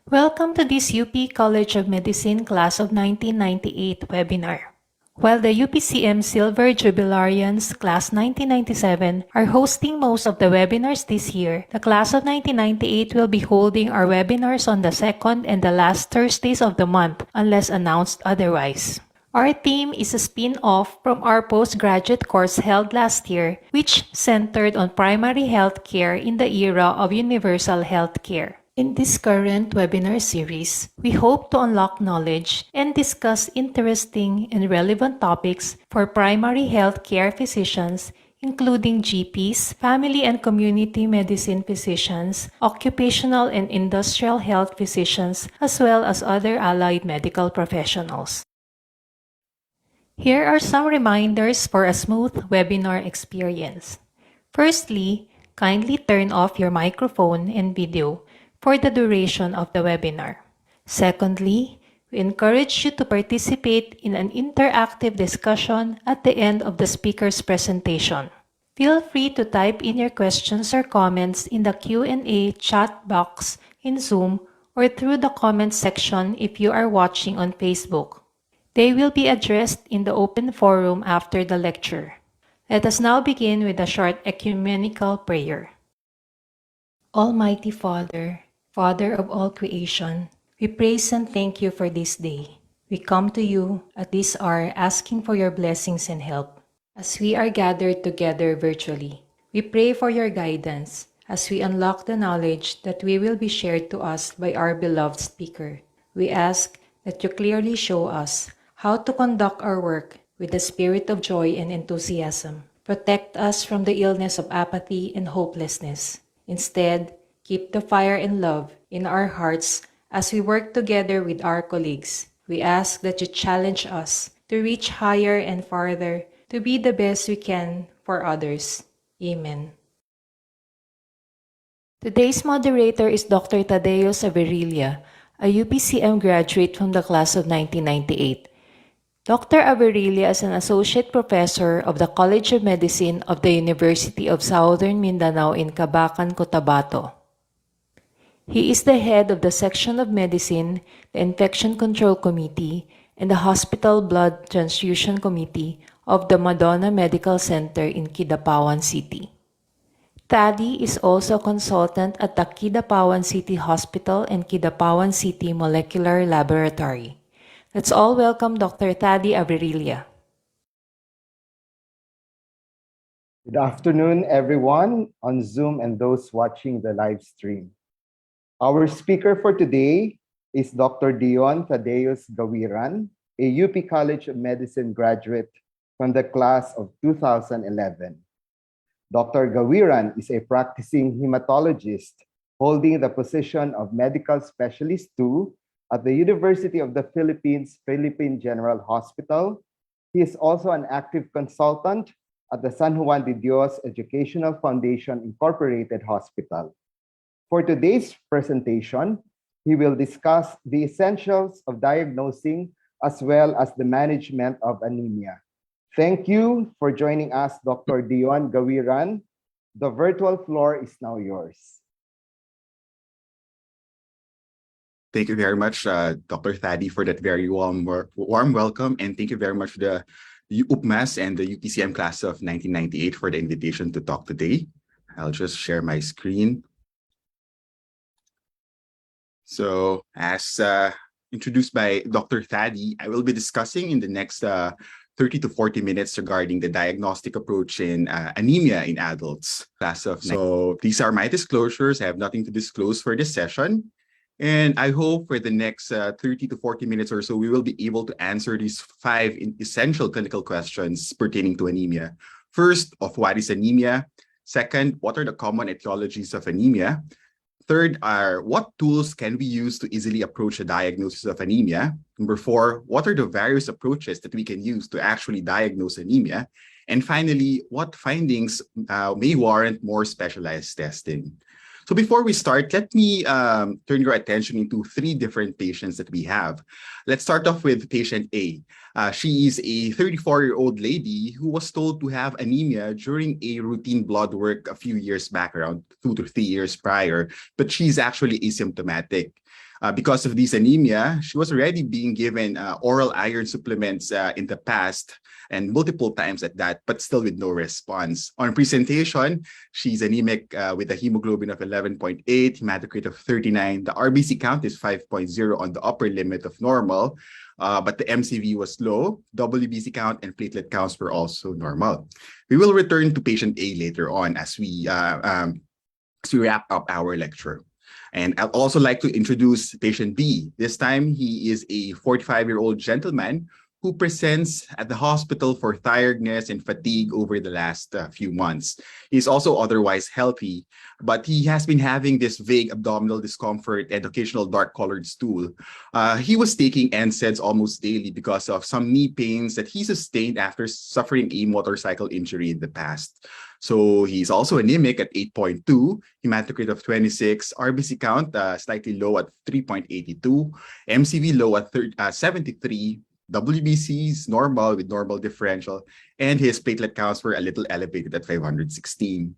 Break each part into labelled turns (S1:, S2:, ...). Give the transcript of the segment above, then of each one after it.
S1: Welcome to this UP College of Medicine Class of 1998 webinar. While the UPCM Silver Jubilarians Class 1997 are hosting most of the webinars this year, the Class of 1998 will be holding our webinars on the second and the last Thursdays of the month, unless announced otherwise. Our theme is a spin-off from our postgraduate course held last year, which centered on primary health care in the era of universal health care. In this current webinar series, we hope to unlock knowledge and discuss interesting and relevant topics for primary health care physicians, including GPs, family and community medicine physicians, occupational and industrial health physicians, as well as other allied medical professionals. Here are some reminders for a smooth webinar experience. Firstly, kindly turn off your microphone and video for the duration of the webinar. Secondly, we encourage you to participate in an interactive discussion at the end of the speaker's presentation. Feel free to type in your questions or comments in the Q&A chat box in Zoom or through the comments section if you are watching on Facebook. They will be addressed in the open forum after the lecture. Let us now begin with a short ecumenical prayer. Almighty Father, Father of all creation, we praise and thank you for this day. We come to you at this hour asking for your blessings and help. As we are gathered together virtually, we pray for your guidance as we unlock the knowledge that will be shared to us by our beloved speaker. We ask that you clearly show us how to conduct our work with a spirit of joy and enthusiasm. Protect us from the illness of apathy and hopelessness. Instead, keep the fire and love in our hearts as we work together with our colleagues. We ask that you challenge us to reach higher and farther, to be the best we can for others. Amen. Today's moderator is Dr. Tadeo Saberilla, a UPCM graduate from the class of 1998. Dr. Averilla is an associate professor of the College of Medicine of the University of Southern Mindanao in Cabacan, Cotabato. He is the head of the Section of Medicine, the Infection Control Committee, and the Hospital Blood Transfusion Committee of the Madonna Medical Center in Kidapawan City. Thady is also a consultant at the Kidapawan City Hospital and Kidapawan City Molecular Laboratory. Let's all welcome Dr. Thady Averilla.
S2: Good afternoon, everyone on Zoom and those watching the live stream. Our speaker for today is Dr. Dion Tadeus Gawiran, a UP College of Medicine graduate from the class of 2011. Dr. Gawiran is a practicing hematologist holding the position of Medical Specialist 2 at the University of the Philippines, Philippine General Hospital. He is also an active consultant at the San Juan de Dios Educational Foundation Incorporated Hospital. For today's presentation, he will discuss the essentials of diagnosing as well as the management of anemia. Thank you for joining us, Dr. Dion Gawiran. The virtual floor is now yours.
S3: Thank you very much, Dr. Thady, for that very warm welcome. And thank you very much to the UPMAS and the UPCM class of 1998 for the invitation to talk today. I'll just share my screen. So as introduced by Dr. Thady, I will be discussing in the next 30 to 40 minutes regarding the diagnostic approach in anemia in adults. So these are my disclosures. I have nothing to disclose for this session. And I hope for the next 30 to 40 minutes or so, we will be able to answer these 5 essential clinical questions pertaining to anemia. First, of what is anemia? Second, what are the common etiologies of anemia? Third are, what tools can we use to easily approach a diagnosis of anemia? Number 4, what are the various approaches that we can use to actually diagnose anemia? And finally, what findings may warrant more specialized testing? So before we start, let me turn your attention into 3 different patients that we have. Let's start off with patient A. She is a 34-year-old lady who was told to have anemia during a routine blood work a few years back, around 2 to 3 years prior, but she's actually asymptomatic. Because of this anemia, she was already being given oral iron supplements in the past and multiple times at that, but still with no response. On presentation, she's anemic with a hemoglobin of 11.8, hematocrit of 39. The RBC count is 5.0 on the upper limit of normal, but the MCV was low. WBC count and platelet counts were also normal. We will return to patient A later on as we wrap up our lecture. And I'd also like to introduce patient B. This time, he is a 45-year-old gentleman who presents at the hospital for tiredness and fatigue over the last few months. He's also otherwise healthy, but he has been having this vague abdominal discomfort and occasional dark-colored stool. He was taking NSAIDs almost daily because of some knee pains that he sustained after suffering a motorcycle injury in the past. So he's also anemic at 8.2, hematocrit of 26, RBC count slightly low at 3.82, MCV low at 73, WBC is normal with normal differential, and his platelet counts were a little elevated at 516.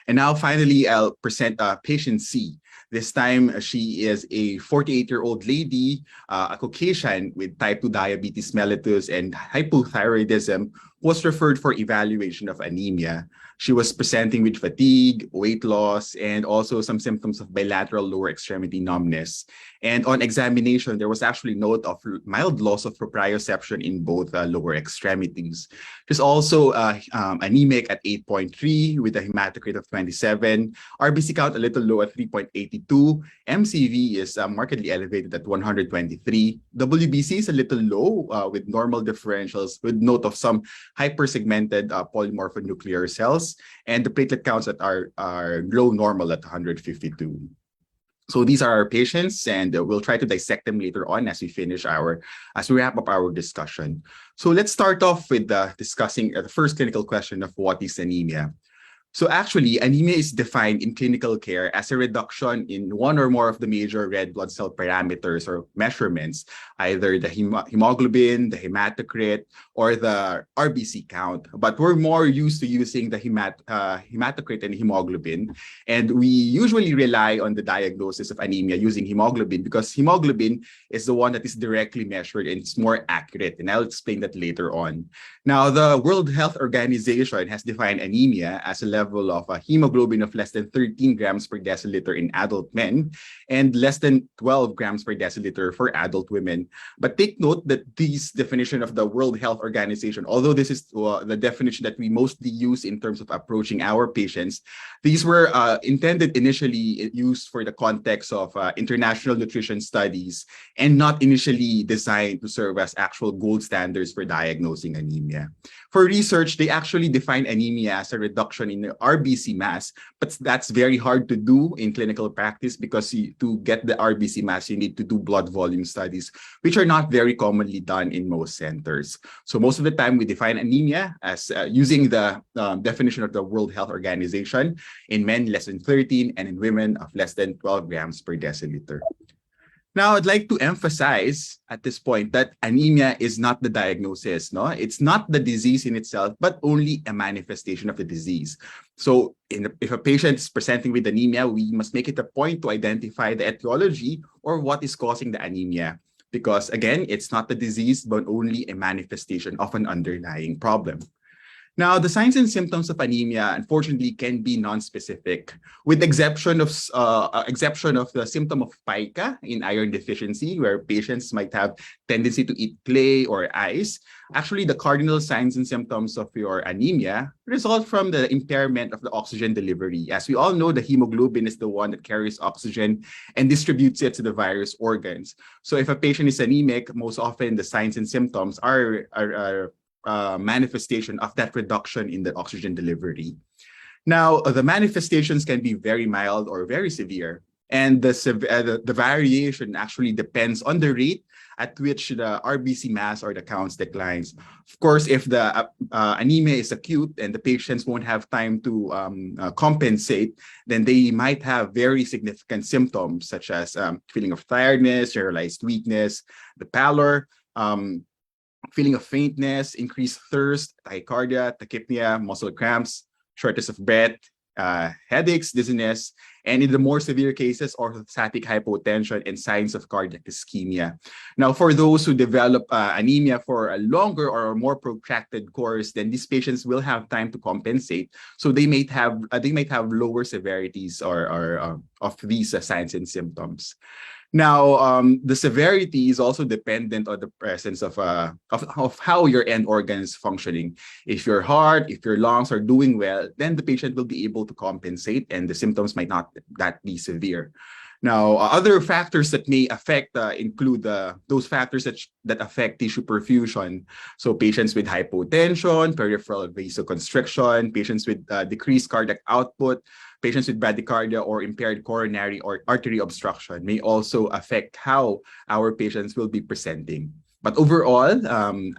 S3: And now finally, I'll present patient C. This time, she is a 48-year-old lady, a Caucasian with type 2 diabetes mellitus and hypothyroidism, was referred for evaluation of anemia. She was presenting with fatigue, weight loss, and also some symptoms of bilateral lower extremity numbness. And on examination, there was actually note of mild loss of proprioception in both lower extremities. She's also anemic at 8.3 with a hematocrit of 27. RBC count a little low at 3.82. MCV is markedly elevated at 123. WBC is a little low with normal differentials with note of some hypersegmented polymorphonuclear cells. And the platelet counts that are low normal at 152. So these are our patients, and we'll try to dissect them later on as we wrap up our discussion. So let's start off with discussing the first clinical question of what is anemia. So actually, anemia is defined in clinical care as a reduction in one or more of the major red blood cell parameters or measurements, either the hemoglobin, the hematocrit, or the RBC count. But we're more used to using the hematocrit and hemoglobin. And we usually rely on the diagnosis of anemia using hemoglobin because hemoglobin is the one that is directly measured and it's more accurate. And I'll explain that later on. Now, the World Health Organization has defined anemia as a level of a hemoglobin of less than 13 grams per deciliter in adult men and less than 12 grams per deciliter for adult women. But take note that this definition of the World Health Organization, although this is the definition that we mostly use in terms of approaching our patients, these were intended initially used for the context of international nutrition studies and not initially designed to serve as actual gold standards for diagnosing anemia. For research, they actually define anemia as a reduction in the RBC mass, but that's very hard to do in clinical practice because to get the RBC mass, you need to do blood volume studies, which are not very commonly done in most centers. So most of the time, we define anemia as using the definition of the World Health Organization in men less than 13 and in women of less than 12 grams per deciliter. Now, I'd like to emphasize at this point that anemia is not the diagnosis, no? It's not the disease in itself, but only a manifestation of the disease. So if a patient is presenting with anemia, we must make it a point to identify the etiology or what is causing the anemia. Because again, it's not the disease, but only a manifestation of an underlying problem. Now, the signs and symptoms of anemia, unfortunately, can be non-specific, with exception of the symptom of pica in iron deficiency, where patients might have tendency to eat clay or ice. Actually, the cardinal signs and symptoms of your anemia result from the impairment of the oxygen delivery. As we all know, the hemoglobin is the one that carries oxygen and distributes it to the various organs. So if a patient is anemic, most often the signs and symptoms are manifestation of that reduction in the oxygen delivery. Now, the manifestations can be very mild or very severe, and the variation actually depends on the rate at which the RBC mass or the counts declines. Of course, if the anemia is acute and the patients won't have time to compensate, then they might have very significant symptoms such as feeling of tiredness, generalized weakness, the pallor, feeling of faintness, increased thirst, tachycardia, tachypnea, muscle cramps, shortness of breath, headaches, dizziness, and in the more severe cases, orthostatic hypotension and signs of cardiac ischemia. Now, for those who develop anemia for a longer or more protracted course, then these patients will have time to compensate. So they might have lower severities or of these signs and symptoms. Now, the severity is also dependent on the presence of how your end organ is functioning. If your heart, if your lungs are doing well, then the patient will be able to compensate and the symptoms might not that be severe. Now, other factors that may affect include those factors that affect tissue perfusion. So patients with hypotension, peripheral vasoconstriction, patients with decreased cardiac output, patients with bradycardia or impaired coronary or artery obstruction may also affect how our patients will be presenting. But overall,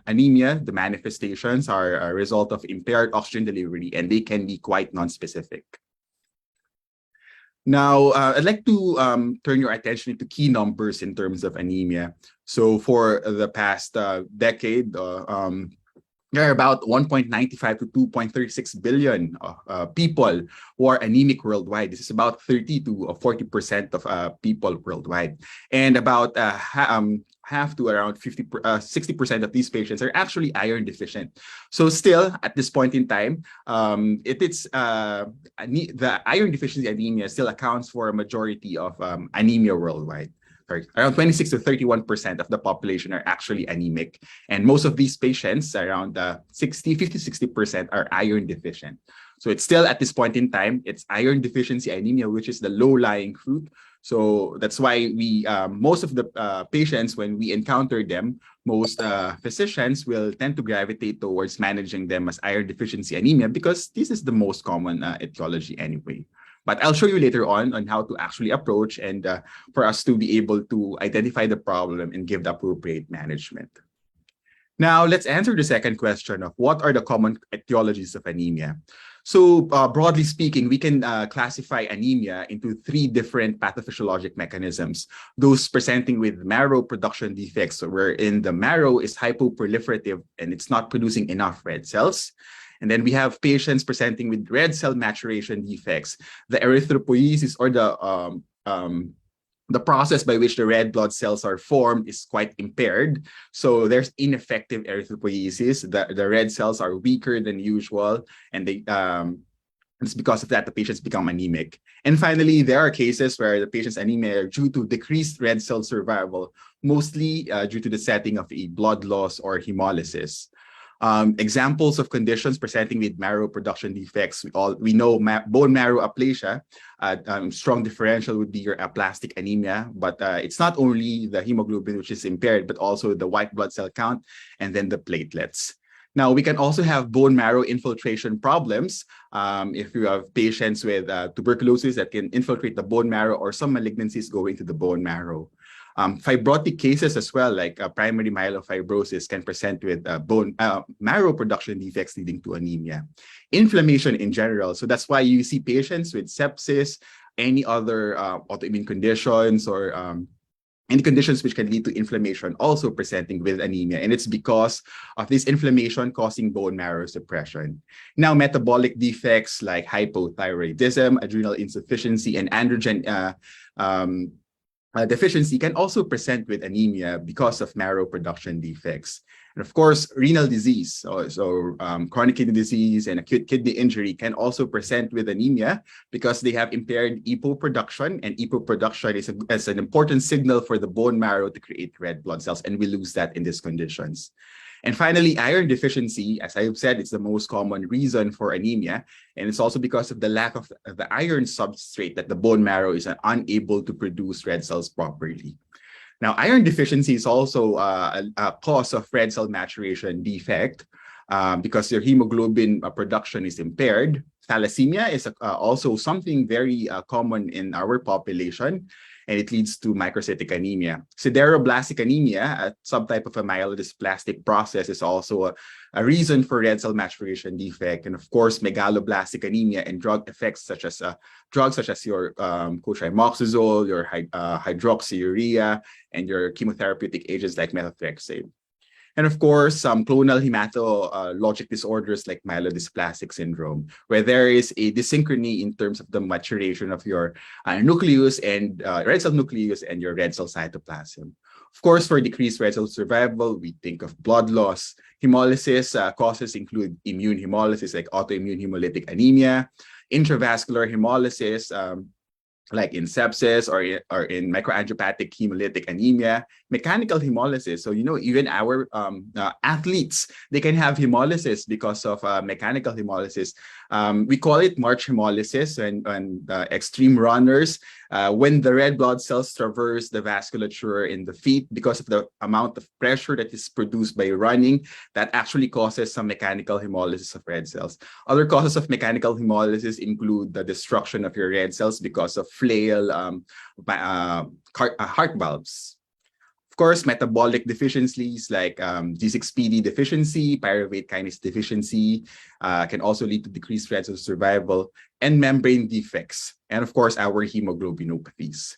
S3: anemia, the manifestations are a result of impaired oxygen delivery, and they can be quite nonspecific. Now, I'd like to turn your attention to key numbers in terms of anemia. So for the past decade, there are about 1.95 to 2.36 billion people who are anemic worldwide. This is about 30 to 40% of people worldwide. And about half to around 60% of these patients are actually iron deficient. So still, at this point in time, the iron deficiency anemia still accounts for a majority of anemia worldwide. Around 26 to 31% of the population are actually anemic. And most of these patients, around 50-60%, are iron deficient. So it's still, at this point in time, it's iron deficiency anemia, which is the low-lying fruit. So that's why most of the patients, when we encounter them, most physicians will tend to gravitate towards managing them as iron deficiency anemia because this is the most common etiology anyway. But I'll show you later on how to actually approach and for us to be able to identify the problem and give the appropriate management. Now, let's answer the second question of what are the common etiologies of anemia. So broadly speaking, we can classify anemia into three different pathophysiologic mechanisms. Those presenting with marrow production defects, wherein the marrow is hypoproliferative and it's not producing enough red cells. And then we have patients presenting with red cell maturation defects. The erythropoiesis or the process by which the red blood cells are formed is quite impaired. So there's ineffective erythropoiesis. The red cells are weaker than usual, and it's because of that the patients become anemic. And finally, there are cases where the patient's anemia are due to decreased red cell survival, mostly due to the setting of a blood loss or hemolysis. Examples of conditions presenting with marrow production defects, we know bone marrow aplasia. Strong differential would be your aplastic anemia, but it's not only the hemoglobin which is impaired, but also the white blood cell count and then the platelets. Now, we can also have bone marrow infiltration problems if you have patients with tuberculosis that can infiltrate the bone marrow or some malignancies go into the bone marrow. Fibrotic cases as well, like primary myelofibrosis, can present with bone marrow production defects leading to anemia. Inflammation in general, so that's why you see patients with sepsis, any other autoimmune conditions, or any conditions which can lead to inflammation also presenting with anemia. And it's because of this inflammation causing bone marrow suppression. Now, metabolic defects like hypothyroidism, adrenal insufficiency, and androgen deficiency can also present with anemia because of marrow production defects. And of course, renal disease, chronic kidney disease and acute kidney injury can also present with anemia because they have impaired EPO production, and EPO production is an important signal for the bone marrow to create red blood cells, and we lose that in these conditions. And finally, iron deficiency, as I've said, it's the most common reason for anemia. And it's also because of the lack of the iron substrate that the bone marrow is unable to produce red cells properly. Now, iron deficiency is also a cause of red cell maturation defect because your hemoglobin production is impaired. Thalassemia is also something very common in our population, and it leads to microcytic anemia. Sideroblastic anemia, a subtype of a myelodysplastic process, is also a reason for red cell maturation defect. And of course, megaloblastic anemia and drug effects such as your cotrimoxazole, your hydroxyurea, and your chemotherapeutic agents like methotrexate. And of course, some clonal hematologic disorders like myelodysplastic syndrome, where there is a dyssynchrony in terms of the maturation of your nucleus and red cell nucleus and your red cell cytoplasm. Of course, for decreased red cell survival, we think of blood loss. Hemolysis causes include immune hemolysis like autoimmune hemolytic anemia, intravascular hemolysis, like in sepsis or in microangiopathic hemolytic anemia, mechanical hemolysis. So, even our athletes, they can have hemolysis because of mechanical hemolysis. We call it March hemolysis when extreme runners, when the red blood cells traverse the vasculature in the feet because of the amount of pressure that is produced by running, that actually causes some mechanical hemolysis of red cells. Other causes of mechanical hemolysis include the destruction of your red cells because of flail heart valves. Of course, metabolic deficiencies like G6PD deficiency, pyruvate kinase deficiency can also lead to decreased rates of survival, and membrane defects, and of course, our hemoglobinopathies.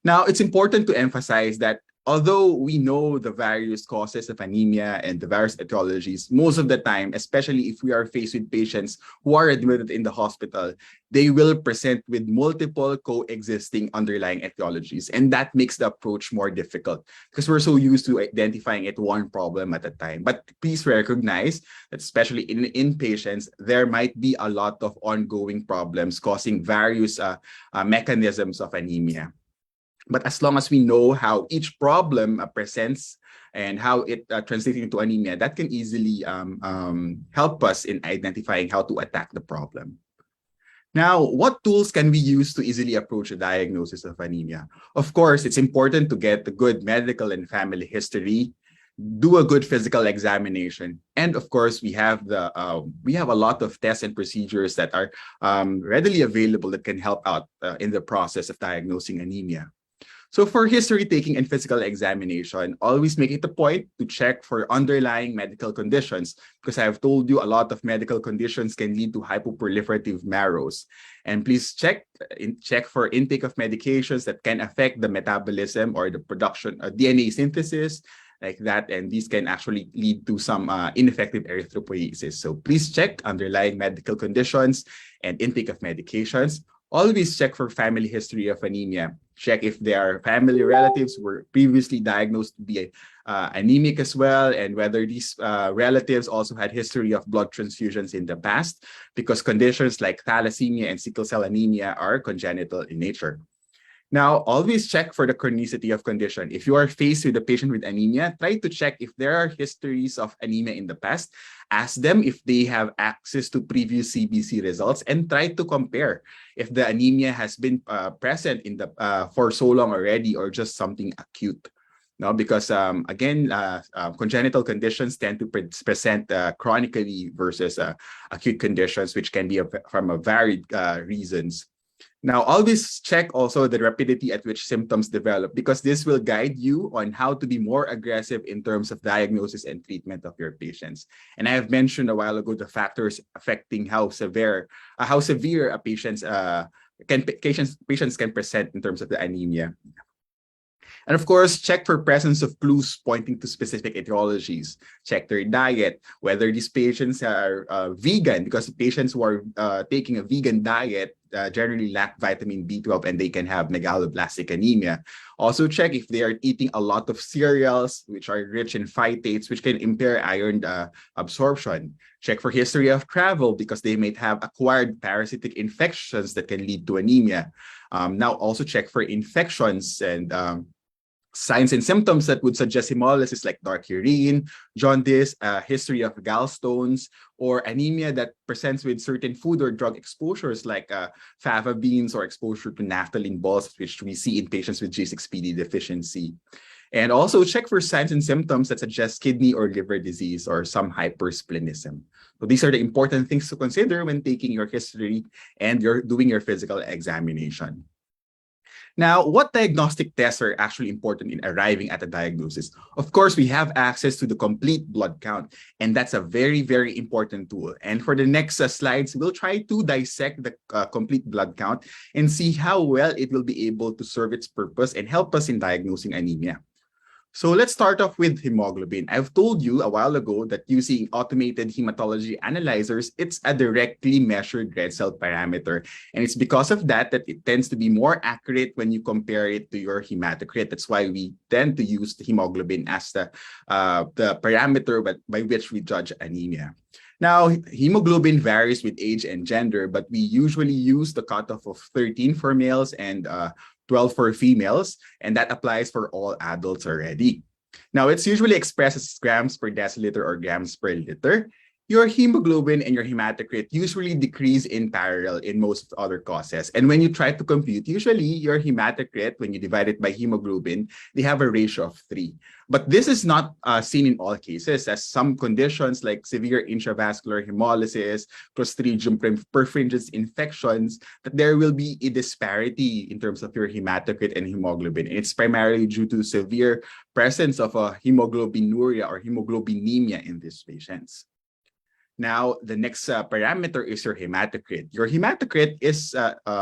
S3: Now, it's important to emphasize that although we know the various causes of anemia and the various etiologies, most of the time, especially if we are faced with patients who are admitted in the hospital, they will present with multiple coexisting underlying etiologies. And that makes the approach more difficult because we're so used to identifying it one problem at a time. But please recognize that especially in patients, there might be a lot of ongoing problems causing various mechanisms of anemia. But as long as we know how each problem presents and how it translates into anemia, that can easily help us in identifying how to attack the problem. Now, what tools can we use to easily approach a diagnosis of anemia? Of course, it's important to get a good medical and family history, do a good physical examination, and of course, we have a lot of tests and procedures that are readily available that can help out in the process of diagnosing anemia. So for history taking and physical examination, always make it a point to check for underlying medical conditions because I have told you a lot of medical conditions can lead to hypoproliferative marrows. And please check for intake of medications that can affect the metabolism or the production of DNA synthesis like that. And these can actually lead to some ineffective erythropoiesis. So please check underlying medical conditions and intake of medications. Always check for family history of anemia. Check if their family relatives were previously diagnosed to be anemic as well, and whether these relatives also had history of blood transfusions in the past, because conditions like thalassemia and sickle cell anemia are congenital in nature. Now, always check for the chronicity of condition. If you are faced with a patient with anemia, try to check if there are histories of anemia in the past. Ask them if they have access to previous CBC results and try to compare if the anemia has been present in the for so long already or just something acute. No, because again, congenital conditions tend to present chronically versus acute conditions, which can be from a varied reasons. Now, always check also the rapidity at which symptoms develop because this will guide you on how to be more aggressive in terms of diagnosis and treatment of your patients. And I have mentioned a while ago the factors affecting how severe a patients can present in terms of the anemia. And of course, check for presence of clues pointing to specific etiologies. Check their diet, whether these patients are vegan, because patients who are taking a vegan diet generally lack vitamin B12 and they can have megaloblastic anemia. Also check if they are eating a lot of cereals, which are rich in phytates, which can impair iron absorption. Check for history of travel because they may have acquired parasitic infections that can lead to anemia. Now also check for infections and signs and symptoms that would suggest hemolysis like dark urine, jaundice, history of gallstones, or anemia that presents with certain food or drug exposures like fava beans or exposure to naphthalene balls, which we see in patients with G6PD deficiency. And also check for signs and symptoms that suggest kidney or liver disease or some hypersplenism. So these are the important things to consider when taking your history and you're doing your physical examination. Now, what diagnostic tests are actually important in arriving at a diagnosis? Of course, we have access to the complete blood count, and that's a very, very important tool. And for the next slides, we'll try to dissect the complete blood count and see how well it will be able to serve its purpose and help us in diagnosing anemia. So let's start off with hemoglobin. I've told you a while ago that using automated hematology analyzers, it's a directly measured red cell parameter. And it's because of that it tends to be more accurate when you compare it to your hematocrit. That's why we tend to use the hemoglobin as the parameter by which we judge anemia. Now, hemoglobin varies with age and gender, but we usually use the cutoff of 13 for males and 12 for females, and that applies for all adults already. Now, it's usually expressed as grams per deciliter or grams per liter. Your hemoglobin and your hematocrit usually decrease in parallel in most other causes. And when you try to compute, usually your hematocrit, when you divide it by hemoglobin, they have a ratio of 3. But this is not seen in all cases, as some conditions like severe intravascular hemolysis, Clostridium perfringens infections, that there will be a disparity in terms of your hematocrit and hemoglobin. And it's primarily due to severe presence of a hemoglobinuria or hemoglobinemia in these patients. Now, the next parameter is your hematocrit. Your hematocrit is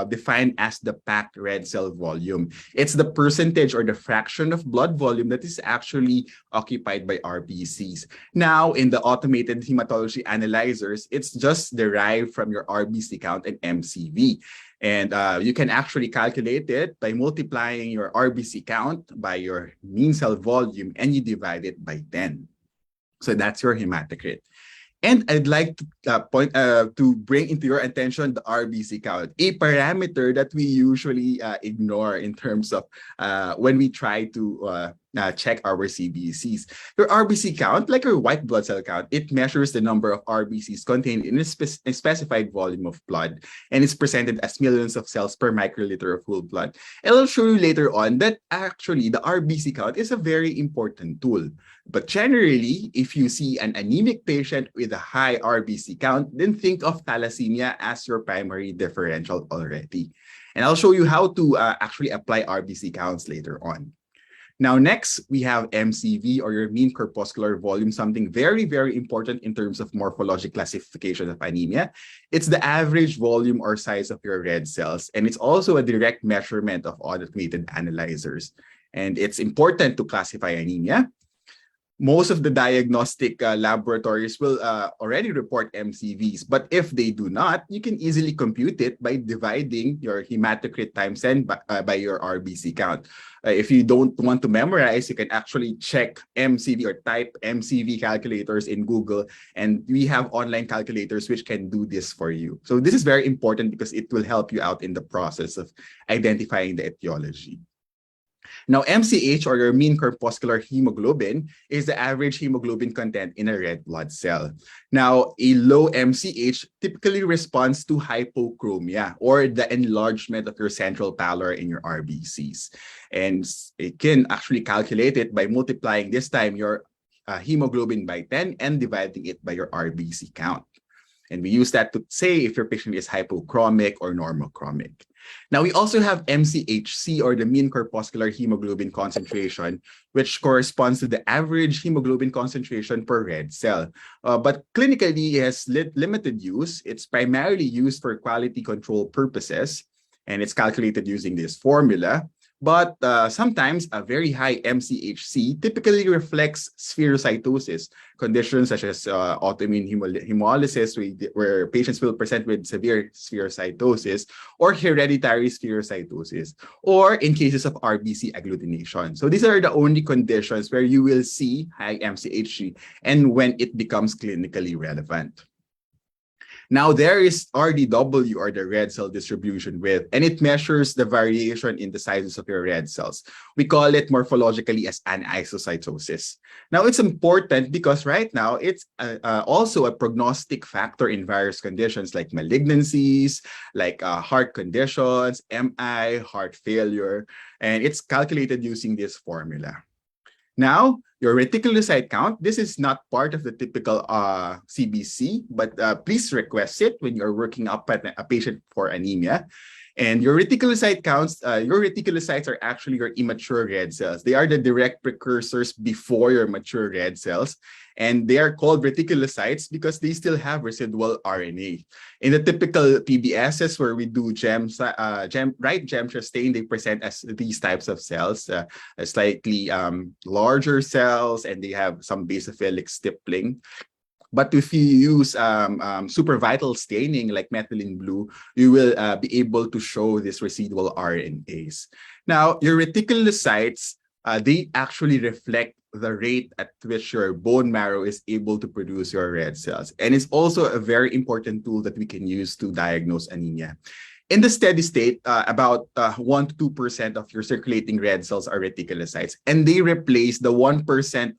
S3: defined as the packed red cell volume. It's the percentage or the fraction of blood volume that is actually occupied by RBCs. Now, in the automated hematology analyzers, it's just derived from your RBC count and MCV. And you can actually calculate it by multiplying your RBC count by your mean cell volume, and you divide it by 10. So that's your hematocrit. And I'd like to bring into your attention the RBC count, a parameter that we usually ignore in terms of when we try to check our CBCs. Your RBC count, like your white blood cell count, it measures the number of RBCs contained in a specified volume of blood, and it's presented as millions of cells per microliter of whole blood. And I'll show you later on that actually the RBC count is a very important tool. But generally, if you see an anemic patient with a high RBC count, then think of thalassemia as your primary differential already. And I'll show you how to actually apply RBC counts later on. Now, next, we have MCV, or your mean corpuscular volume, something very, very important in terms of morphologic classification of anemia. It's the average volume or size of your red cells, and it's also a direct measurement of automated analyzers. And it's important to classify anemia. Most of the diagnostic laboratories will already report MCVs, but if they do not, you can easily compute it by dividing your hematocrit times 10 by your RBC count. If you don't want to memorize, you can actually check MCV or type MCV calculators in Google, and we have online calculators which can do this for you. So this is very important because it will help you out in the process of identifying the etiology. Now, MCH, or your mean corpuscular hemoglobin, is the average hemoglobin content in a red blood cell. Now, a low MCH typically responds to hypochromia, or the enlargement of your central pallor in your RBCs. And it can actually calculate it by multiplying this time your hemoglobin by 10 and dividing it by your RBC count. And we use that to say if your patient is hypochromic or normochromic. Now, we also have MCHC, or the mean corpuscular hemoglobin concentration, which corresponds to the average hemoglobin concentration per red cell. But clinically, it has limited use. It's primarily used for quality control purposes, and it's calculated using this formula. But sometimes a very high MCHC typically reflects spherocytosis, conditions such as autoimmune hemolysis, where patients will present with severe spherocytosis, or hereditary spherocytosis, or in cases of RBC agglutination. So these are the only conditions where you will see high MCHC and when it becomes clinically relevant. Now, there is RDW, or the red cell distribution width, and it measures the variation in the sizes of your red cells. We call it morphologically as anisocytosis. Now, it's important because right now, it's also a prognostic factor in various conditions like malignancies, like heart conditions, MI, heart failure, and it's calculated using this formula. Now, your reticulocyte count, this is not part of the typical CBC, but please request it when you're working up a patient for anemia. And your reticulocyte counts, your reticulocytes are actually your immature red cells. They are the direct precursors before your mature red cells. And they are called reticulocytes because they still have residual RNA. In the typical PBSs where we do right gem-share stain, they present as these types of cells, slightly larger cells, and they have some basophilic stippling. But if you use supervital staining like methylene blue, you will be able to show this residual RNAs. Now, your reticulocytes, they actually reflect the rate at which your bone marrow is able to produce your red cells. And it's also a very important tool that we can use to diagnose anemia. In the steady state, about 1 to 2% of your circulating red cells are reticulocytes, and they replace the 1%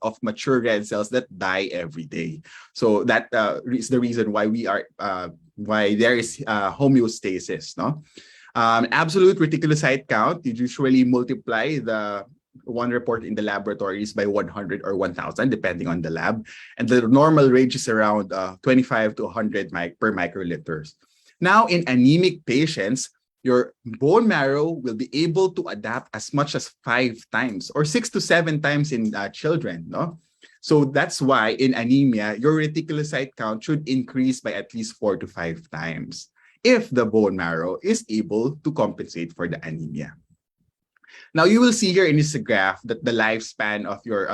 S3: of mature red cells that die every day. So that is the reason why why there is homeostasis. No, absolute reticulocyte count. You usually multiply the one report in the laboratories by 100 or 1,000, depending on the lab, and the normal range is around 25 to 100 per microliters. Now, in anemic patients, your bone marrow will be able to adapt as much as 5 times or 6 to 7 times in children. No? So that's why in anemia, your reticulocyte count should increase by at least 4 to 5 times if the bone marrow is able to compensate for the anemia. Now, you will see here in this graph that the lifespan of your,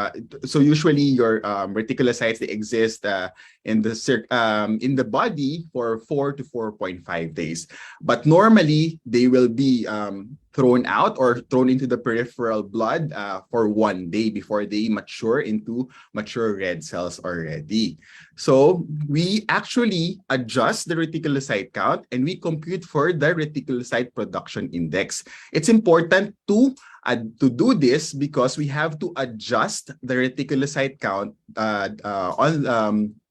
S3: so usually your reticulocytes, they exist in the body for 4 to 4.5 days. But normally, they will be thrown out or thrown into the peripheral blood for 1 day before they mature into mature red cells already. So we actually adjust the reticulocyte count and we compute for the reticulocyte production index. It's important to do this because we have to adjust the reticulocyte count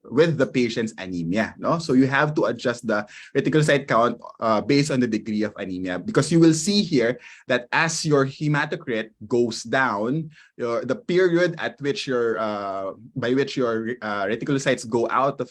S3: with the patient's anemia. No? So you have to adjust the reticulocyte count based on the degree of anemia, because you will see here that as your hematocrit goes down, the period at which by which your reticulocytes go out of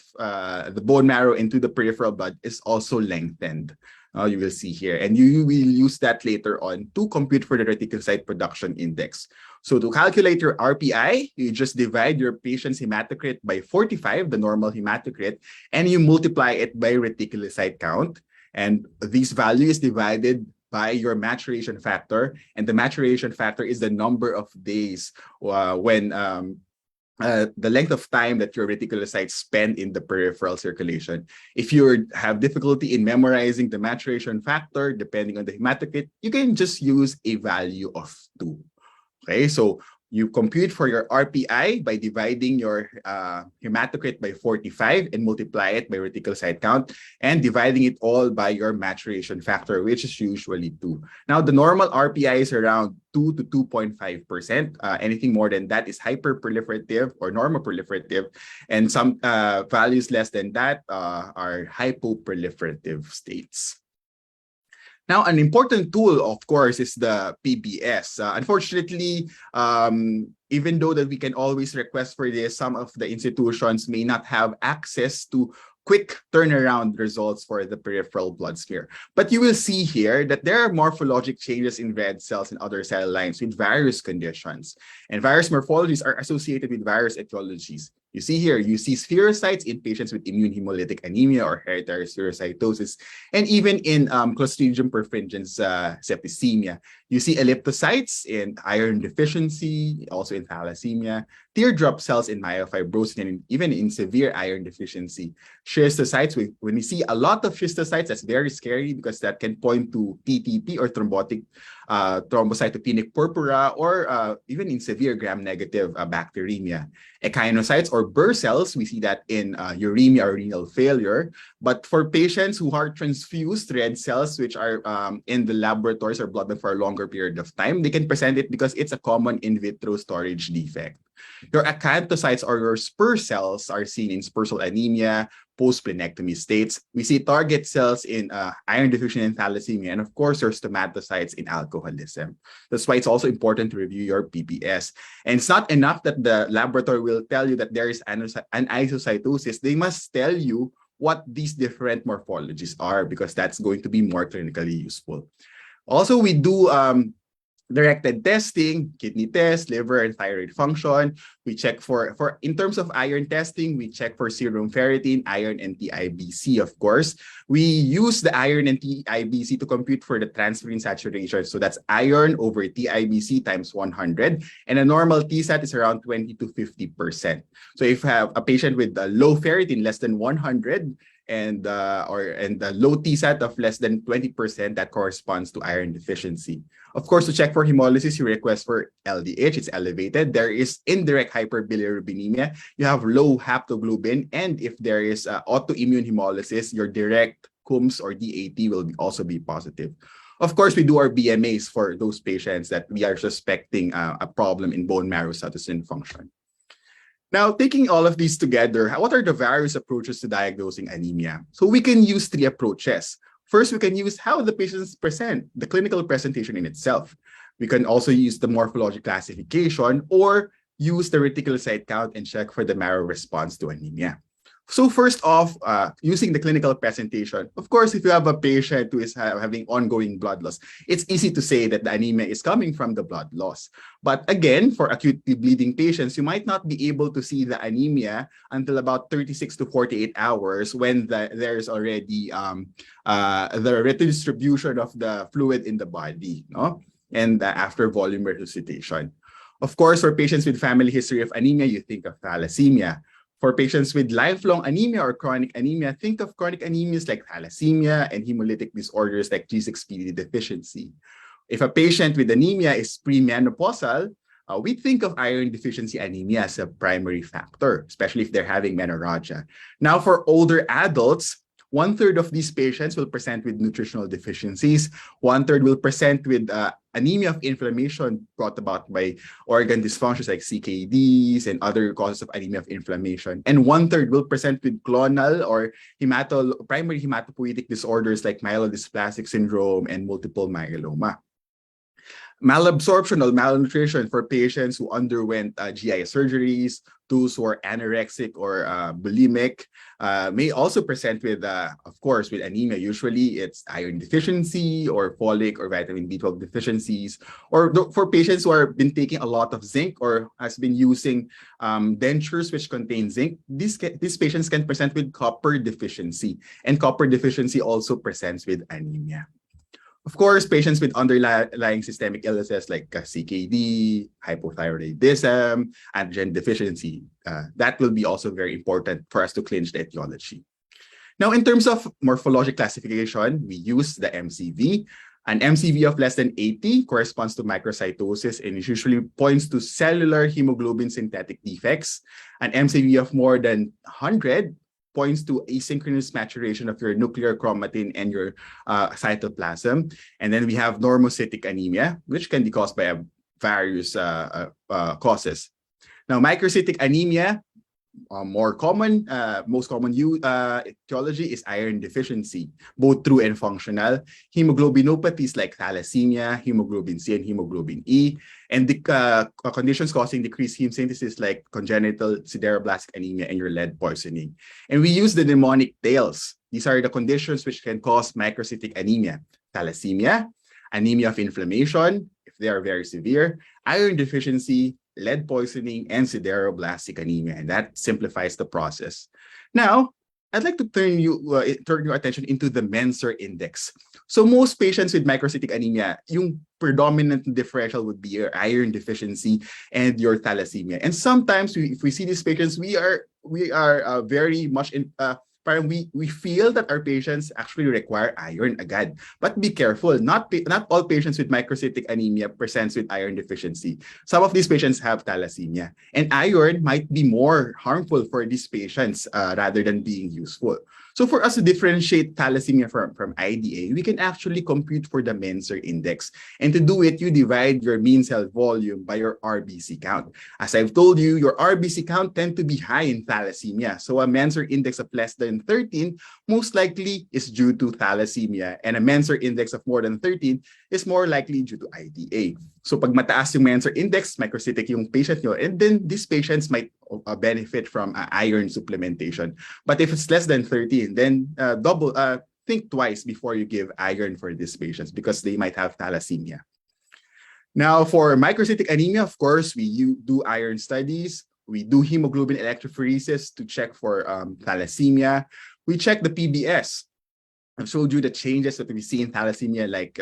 S3: the bone marrow into the peripheral blood is also lengthened. You will see here, and you will use that later on to compute for the reticulocyte production index. So to calculate your RPI, you just divide your patient's hematocrit by 45, the normal hematocrit, and you multiply it by reticulocyte count. And this value is divided by your maturation factor, and the maturation factor is the number of days when the length of time that your reticulocytes spend in the peripheral circulation. If you have difficulty in memorizing the maturation factor, depending on the hematocrit, you can just use a value of 2. Okay, so you compute for your RPI by dividing your hematocrit by 45 and multiply it by reticulocyte count and dividing it all by your maturation factor, which is usually 2. Now, the normal RPI is around 2 to 2.5%. Anything more than that is hyperproliferative or normoproliferative, and some values less than that are hypoproliferative states. Now, an important tool, of course, is the PBS. Unfortunately, even though that we can always request for this, some of the institutions may not have access to quick turnaround results for the peripheral blood smear. But you will see here that there are morphologic changes in red cells and other cell lines with various conditions. And various morphologies are associated with various etiologies. You see here, you see spherocytes in patients with immune hemolytic anemia or hereditary spherocytosis, and even in Clostridium perfringens septicemia. You see elliptocytes in iron deficiency, also in thalassemia, teardrop cells in myofibrosis, and even in severe iron deficiency. Schistocytes, when we see a lot of schistocytes, that's very scary because that can point to TTP or thrombotic thrombocytopenic purpura, or even in severe gram-negative bacteremia. Echinocytes or Burr cells, we see that in uremia or renal failure. But for patients who are transfused red cells, which are in the laboratories or blood bank for a longer period of time, they can present it because it's a common in vitro storage defect. Your acanthocytes or your spur cells are seen in spursal anemia, post-splenectomy states. We see target cells in iron deficiency and thalassemia, and of course, your stomatocytes in alcoholism. That's why it's also important to review your PBS. And it's not enough that the laboratory will tell you that there is an isocytosis. They must tell you what these different morphologies are, because that's going to be more clinically useful. Also, we do directed testing, kidney test, liver and thyroid function. We check for in terms of iron testing, we check for serum ferritin, iron, and TIBC, of course. We use the iron and TIBC to compute for the transferrin saturation. So that's iron over TIBC times 100. And a normal TSAT is around 20 to 50%. So if you have a patient with a low ferritin, less than 100, and the low TSAT of less than 20%, that corresponds to iron deficiency. Of course, to check for hemolysis, you request for LDH. It's elevated. There is indirect hyperbilirubinemia. You have low haptoglobin. And if there is autoimmune hemolysis, your direct Coombs or DAT will also be positive. Of course, we do our BMAs for those patients that we are suspecting a problem in bone marrow status and function. Now, taking all of these together, what are the various approaches to diagnosing anemia? So we can use 3 approaches. First, we can use how the patients present, the clinical presentation in itself. We can also use the morphologic classification or use the reticulocyte count and check for the marrow response to anemia. So first off, using the clinical presentation, of course, if you have a patient who is having ongoing blood loss, it's easy to say that the anemia is coming from the blood loss. But again, for acutely bleeding patients, you might not be able to see the anemia until about 36 to 48 hours when there's already the redistribution of the fluid in the body, no? And after volume resuscitation. Of course, for patients with family history of anemia, you think of thalassemia. For patients with lifelong anemia or chronic anemia, think of chronic anemias like thalassemia and hemolytic disorders like G6PD deficiency. If a patient with anemia is premenopausal, we think of iron deficiency anemia as a primary factor, especially if they're having menorrhagia. Now, for older adults, 1/3 of these patients will present with nutritional deficiencies. 1/3 will present with anemia of inflammation brought about by organ dysfunctions like CKDs and other causes of anemia of inflammation. And 1/3 will present with clonal or primary hematopoietic disorders like myelodysplastic syndrome and multiple myeloma. Malabsorption or malnutrition for patients who underwent GI surgeries, those who are anorexic or bulimic, may also present with, of course, with anemia. Usually it's iron deficiency or folic or vitamin B12 deficiencies, or for patients who have been taking a lot of zinc or has been using dentures which contain zinc, these patients can present with copper deficiency, and copper deficiency also presents with anemia. Of course, patients with underlying systemic illnesses like CKD, hypothyroidism, androgen deficiency, that will be also very important for us to clinch the etiology. Now, in terms of morphologic classification, we use the MCV. An MCV of less than 80 corresponds to microcytosis and usually points to cellular hemoglobin synthetic defects. An MCV of more than 100 points to asynchronous maturation of your nuclear chromatin and your cytoplasm. And then we have normocytic anemia, which can be caused by various causes. Now, microcytic anemia, most common etiology is iron deficiency, both true and functional. Hemoglobinopathies like thalassemia, hemoglobin C, and hemoglobin E, and the conditions causing decreased heme synthesis like congenital sideroblastic anemia and your lead poisoning. And we use the mnemonic TAILS. These are the conditions which can cause microcytic anemia: thalassemia, anemia of inflammation, if they are very severe, iron deficiency, lead poisoning, and sideroblastic anemia, and that simplifies the process. Now, I'd like to turn your attention into the Menser index. So most patients with microcytic anemia, yung predominant differential would be your iron deficiency and your thalassemia. And sometimes if we see these patients, we are very much in we feel that our patients actually require iron agad. But be careful, not all patients with microcytic anemia presents with iron deficiency. Some of these patients have thalassemia, and iron might be more harmful for these patients rather than being useful. So for us to differentiate thalassemia from IDA, we can actually compute for the Menser index. And to do it, you divide your mean cell volume by your RBC count. As I've told you, your RBC count tend to be high in thalassemia. So a Menser index of less than 13 most likely is due to thalassemia, and a Menser index of more than 13 is more likely due to IDA. So pag mataas yung Menser index, microcytic yung patient nyo, and then these patients might benefit from iron supplementation. But if it's less than 13, then think twice before you give iron for these patients because they might have thalassemia. Now, for microcytic anemia, of course, we do iron studies. We do hemoglobin electrophoresis to check for thalassemia. We check the PBS. I've showed you the changes that we see in thalassemia, like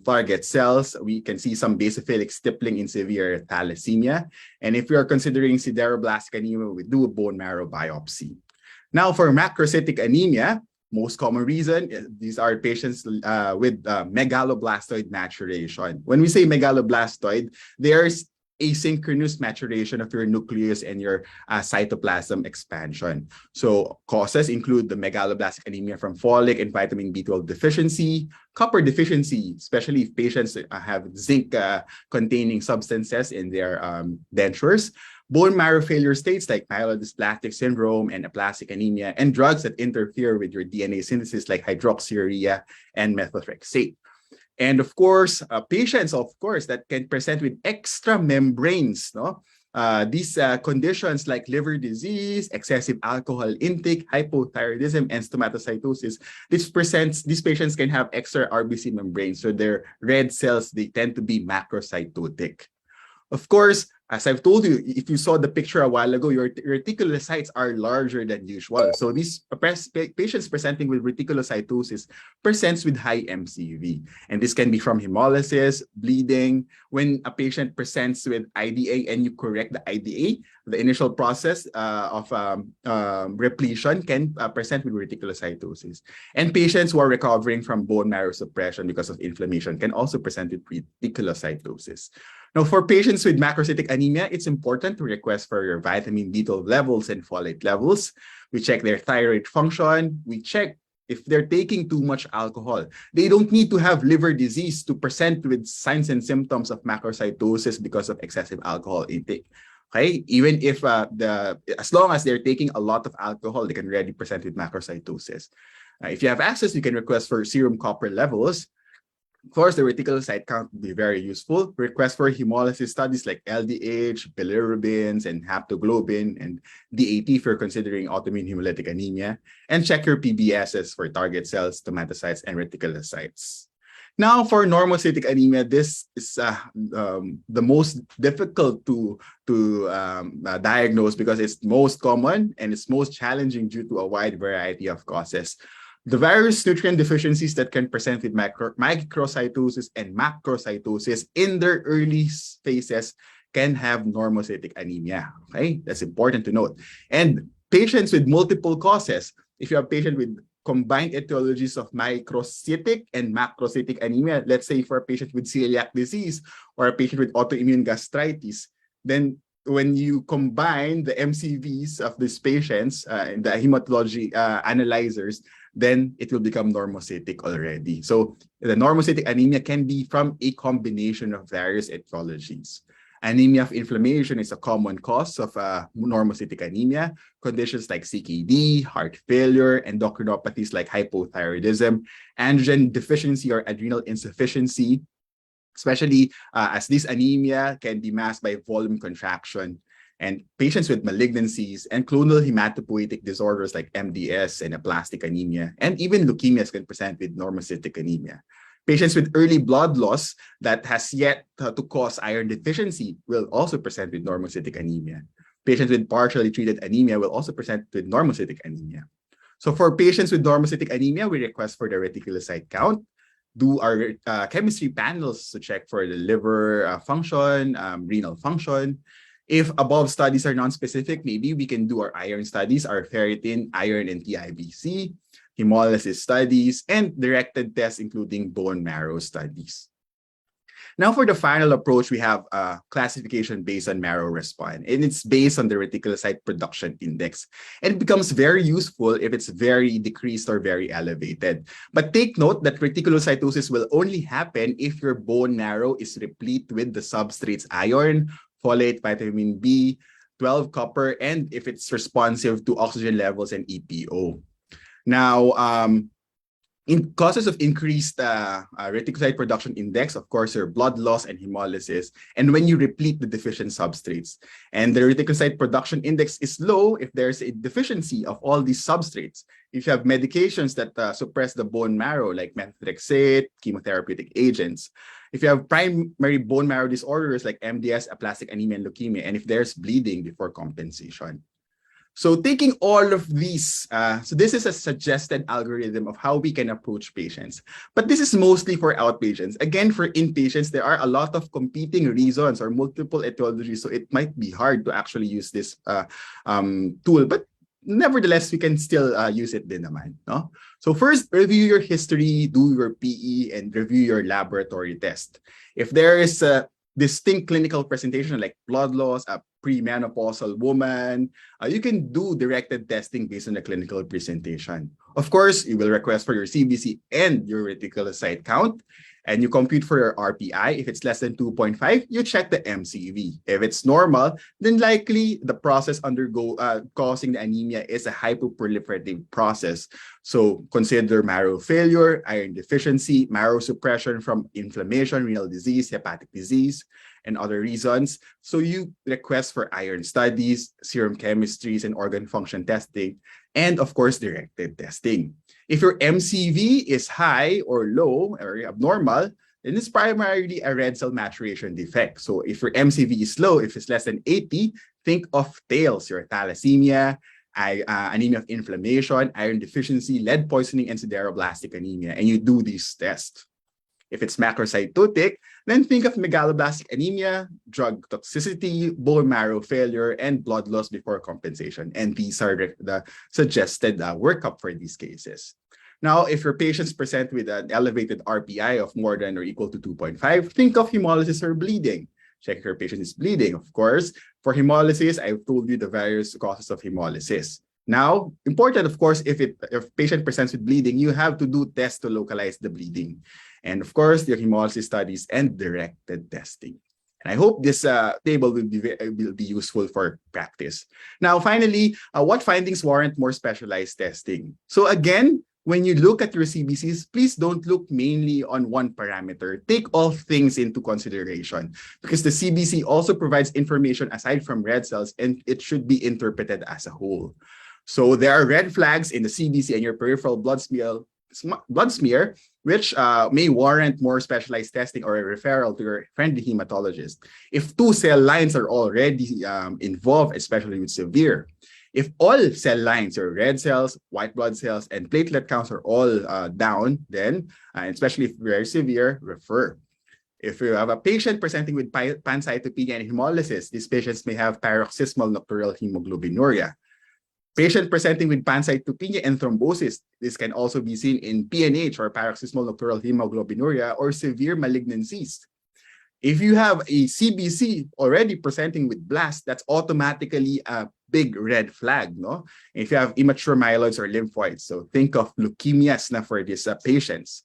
S3: target cells. We can see some basophilic stippling in severe thalassemia. And if we are considering sideroblastic anemia, we do a bone marrow biopsy. Now, for macrocytic anemia, most common reason, these are patients with megaloblastoid maturation. When we say megaloblastoid, there's asynchronous maturation of your nucleus and your cytoplasm expansion. So causes include the megaloblastic anemia from folic and vitamin B12 deficiency, copper deficiency, especially if patients have zinc-containing substances in their dentures, bone marrow failure states like myelodysplastic syndrome and aplastic anemia, and drugs that interfere with your DNA synthesis like hydroxyurea and methotrexate. And of course, patients, of course, that can present with extra membranes, no? These conditions like liver disease, excessive alcohol intake, hypothyroidism, and stomatocytosis, these patients can have extra RBC membranes. So their red cells, they tend to be macrocytotic. Of course, as I've told you, if you saw the picture a while ago, your reticulocytes are larger than usual. So these patients presenting with reticulocytosis presents with high MCV. And this can be from hemolysis, bleeding. When a patient presents with IDA and you correct the IDA, the initial process of repletion can present with reticulocytosis. And patients who are recovering from bone marrow suppression because of inflammation can also present with reticulocytosis. Now, for patients with macrocytic anemia, it's important to request for your vitamin B12 levels and folate levels. We check their thyroid function. We check if they're taking too much alcohol. They don't need to have liver disease to present with signs and symptoms of macrocytosis because of excessive alcohol intake. Okay, even if as long as they're taking a lot of alcohol, they can already present with macrocytosis. If you have access, you can request for serum copper levels. Of course, the reticulocyte count would be very useful. Request for hemolysis studies like LDH, bilirubins, and haptoglobin, and DAT if you're considering autoimmune hemolytic anemia. And check your PBSs for target cells, stomatocytes, and reticulocytes. Now, for normocytic anemia, this is the most difficult to diagnose because it's most common and it's most challenging due to a wide variety of causes. The various nutrient deficiencies that can present with microcytosis and macrocytosis in their early phases can have normocytic anemia. Okay, that's important to note. And patients with multiple causes, if you have a patient with combined etiologies of microcytic and macrocytic anemia, let's say for a patient with celiac disease or a patient with autoimmune gastritis, then when you combine the MCVs of these patients in the hematology analyzers, then it will become normocytic already. So the normocytic anemia can be from a combination of various etiologies. Anemia of inflammation is a common cause of normocytic anemia. Conditions like CKD, heart failure, endocrinopathies like hypothyroidism, androgen deficiency or adrenal insufficiency, especially as this anemia can be masked by volume contraction. And patients with malignancies and clonal hematopoietic disorders like MDS and aplastic anemia, and even leukemias can present with normocytic anemia. Patients with early blood loss that has yet to cause iron deficiency will also present with normocytic anemia. Patients with partially treated anemia will also present with normocytic anemia. So for patients with normocytic anemia, we request for the reticulocyte count, do our chemistry panels to check for the liver function, renal function. If above studies are non-specific, maybe we can do our iron studies, our ferritin, iron, and TIBC, hemolysis studies, and directed tests, including bone marrow studies. Now, for the final approach, we have a classification based on marrow response, and it's based on the reticulocyte production index. And it becomes very useful if it's very decreased or very elevated. But take note that reticulocytosis will only happen if your bone marrow is replete with the substrates iron, folate, vitamin B, 12 copper, and if it's responsive to oxygen levels and EPO. Now, In causes of increased reticulocyte production index, of course, are blood loss and hemolysis, and when you replete the deficient substrates. And the reticulocyte production index is low if there's a deficiency of all these substrates. If you have medications that suppress the bone marrow, like methotrexate, chemotherapeutic agents. If you have primary bone marrow disorders like MDS, aplastic anemia, and leukemia, and if there's bleeding before compensation. So taking all of these, so this is a suggested algorithm of how we can approach patients. But this is mostly for outpatients. Again, for inpatients, there are a lot of competing reasons or multiple etiologies, so it might be hard to actually use this tool. But nevertheless, we can still use it din naman. No? So first, review your history, do your PE, and review your laboratory test. If there is a distinct clinical presentation like blood loss, a premenopausal woman, you can do directed testing based on the clinical presentation. Of course, you will request for your CBC and your reticulocyte count, and you compute for your RPI. If it's less than 2.5, you check the MCV. If it's normal, then likely the process causing the anemia is a hypoproliferative process. So consider marrow failure, iron deficiency, marrow suppression from inflammation, renal disease, hepatic disease, and other reasons. So you request for iron studies, serum chemistries, and organ function testing, and of course, directed testing. If your MCV is high or low or abnormal, then it's primarily a red cell maturation defect. So if your MCV is low, if it's less than 80, think of TAILS, your thalassemia, anemia of inflammation, iron deficiency, lead poisoning, and sideroblastic anemia, and you do these tests. If it's macrocytotic, then think of megaloblastic anemia, drug toxicity, bone marrow failure, and blood loss before compensation. And these are the suggested workup for these cases. Now, if your patients present with an elevated RPI of more than or equal to 2.5, think of hemolysis or bleeding. Check if your patient is bleeding, of course. For hemolysis, I've told you the various causes of hemolysis. Now, important, of course, if patient presents with bleeding, you have to do tests to localize the bleeding. And of course, your hemolysis studies and directed testing. And I hope this table will be useful for practice. Now, finally, what findings warrant more specialized testing? So again, when you look at your CBCs, please don't look mainly on one parameter. Take all things into consideration because the CBC also provides information aside from red cells, and it should be interpreted as a whole. So there are red flags in the CBC and your peripheral blood smear, which may warrant more specialized testing or a referral to your friendly hematologist. If two cell lines are already involved, especially with severe. If all cell lines or red cells, white blood cells, and platelet counts are all down, then, especially if very severe, refer. If you have a patient presenting with pancytopenia and hemolysis, these patients may have paroxysmal nocturnal hemoglobinuria. Patient presenting with pancytopenia and thrombosis, this can also be seen in PNH or paroxysmal nocturnal hemoglobinuria or severe malignancies. If you have a CBC already presenting with blast, that's automatically a big red flag, no? If you have immature myeloids or lymphoids, so think of leukemias na for these patients.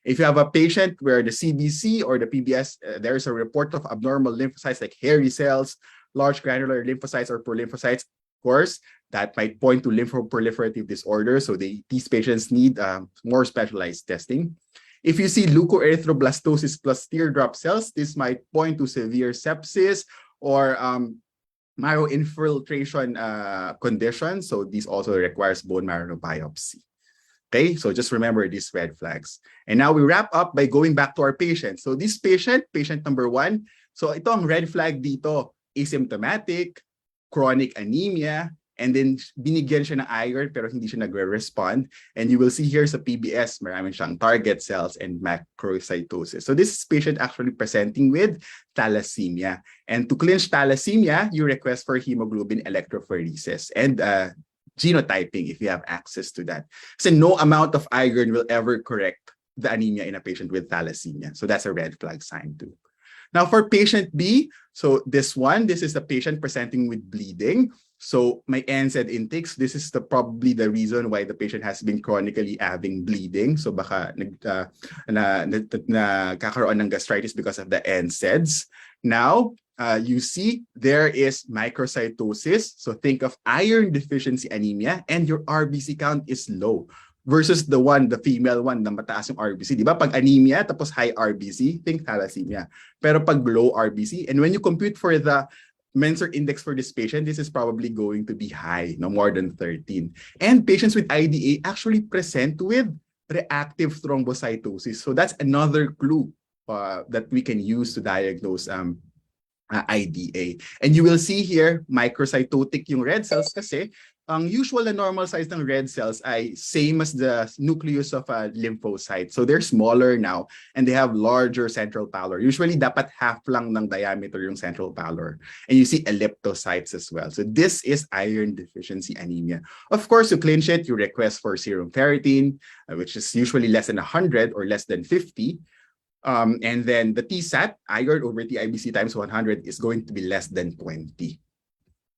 S3: If you have a patient where the CBC or the PBS, there is a report of abnormal lymphocytes like hairy cells, large granular lymphocytes or prolymphocytes, of course, that might point to lymphoproliferative disorder. So these patients need more specialized testing. If you see leukoerythroblastosis plus teardrop cells, this might point to severe sepsis or marrow infiltration condition. So this also requires bone marrow biopsy. Okay, so just remember these red flags. And now we wrap up by going back to our patient. So this patient number 1, so itong red flag dito, asymptomatic, chronic anemia, and then binigyan siya ng iron pero hindi siya nagre-respond. And you will see here sa PBS, maraming siyang target cells and macrocytosis. So this patient actually presenting with thalassemia. And to clinch thalassemia, you request for hemoglobin electrophoresis and genotyping if you have access to that. So no amount of iron will ever correct the anemia in a patient with thalassemia. So that's a red flag sign too. Now for patient B, so this is the patient presenting with bleeding. So my NSAID intakes, this is probably the reason why the patient has been chronically having bleeding. So baka nagkakaroon ng gastritis because of the NSAIDs. Now, you see there is microcytosis. So think of iron deficiency anemia and your RBC count is low. versus the female one na mataas yung RBC. Di ba? Pag anemia, tapos high RBC, think thalassemia. Pero pag low RBC, and when you compute for the Menser index for this patient, this is probably going to be high, no more than 13. And patients with IDA actually present with reactive thrombocytosis. So that's another clue that we can use to diagnose IDA. And you will see here, microcytotic yung red cells kasi ang usual na normal size ng red cells ay same as the nucleus of a lymphocyte. So they're smaller now and they have larger central pallor. Usually dapat half lang ng diameter yung central pallor. And you see elliptocytes as well. So this is iron deficiency anemia. Of course, to clinch it, you request for serum ferritin, which is usually less than 100 or less than 50. And then the TSAT, iron over TIBC times 100, is going to be less than 20.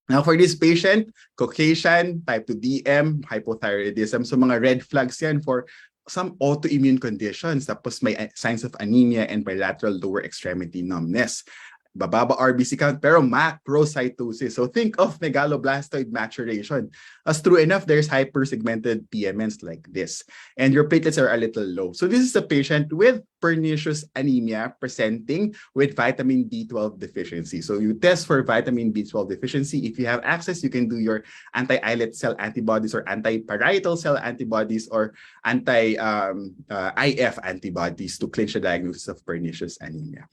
S3: Now for this patient, Caucasian, type 2 DM, hypothyroidism. So mga red flags yan for some autoimmune conditions. Tapos may signs of anemia and bilateral lower extremity numbness. Bababa RBC count, pero macrocytosis. So think of megaloblastoid maturation. As true enough, there's hypersegmented PMNs like this. And your platelets are a little low. So this is a patient with pernicious anemia presenting with vitamin B12 deficiency. So you test for vitamin B12 deficiency. If you have access, you can do your anti-islet cell antibodies or anti-parietal cell antibodies or anti-IF antibodies to clinch the diagnosis of pernicious anemia.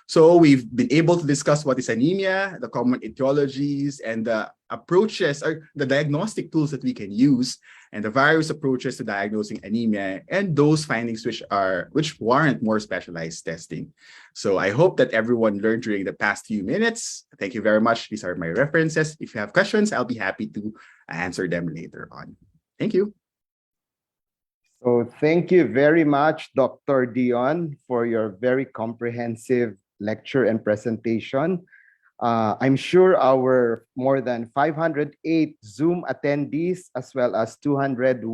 S3: So we've been able to discuss what is anemia, the common etiologies, and the approaches or the diagnostic tools that we can use, and the various approaches to diagnosing anemia, and those findings which warrant more specialized testing. So I hope that everyone learned during the past few minutes. Thank you very much. These are my references. If you have questions, I'll be happy to answer them later on. Thank you.
S2: So thank you very much, Dr. Dion, for your very comprehensive lecture and presentation. I'm sure our more than 508 Zoom attendees, as well as 201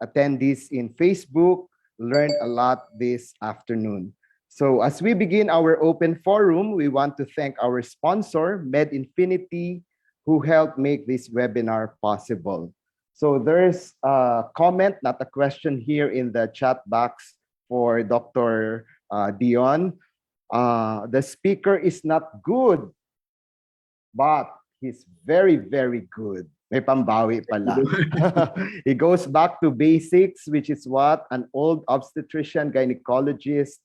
S2: attendees in Facebook, learned a lot this afternoon. So as we begin our open forum, we want to thank our sponsor, MedInfinity, who helped make this webinar possible. So there's a comment, not a question, here in the chat box for Dr. Dion. The speaker is not good, but he's very, very good. May pambawi pala. He goes back to basics, which is what an old obstetrician gynecologist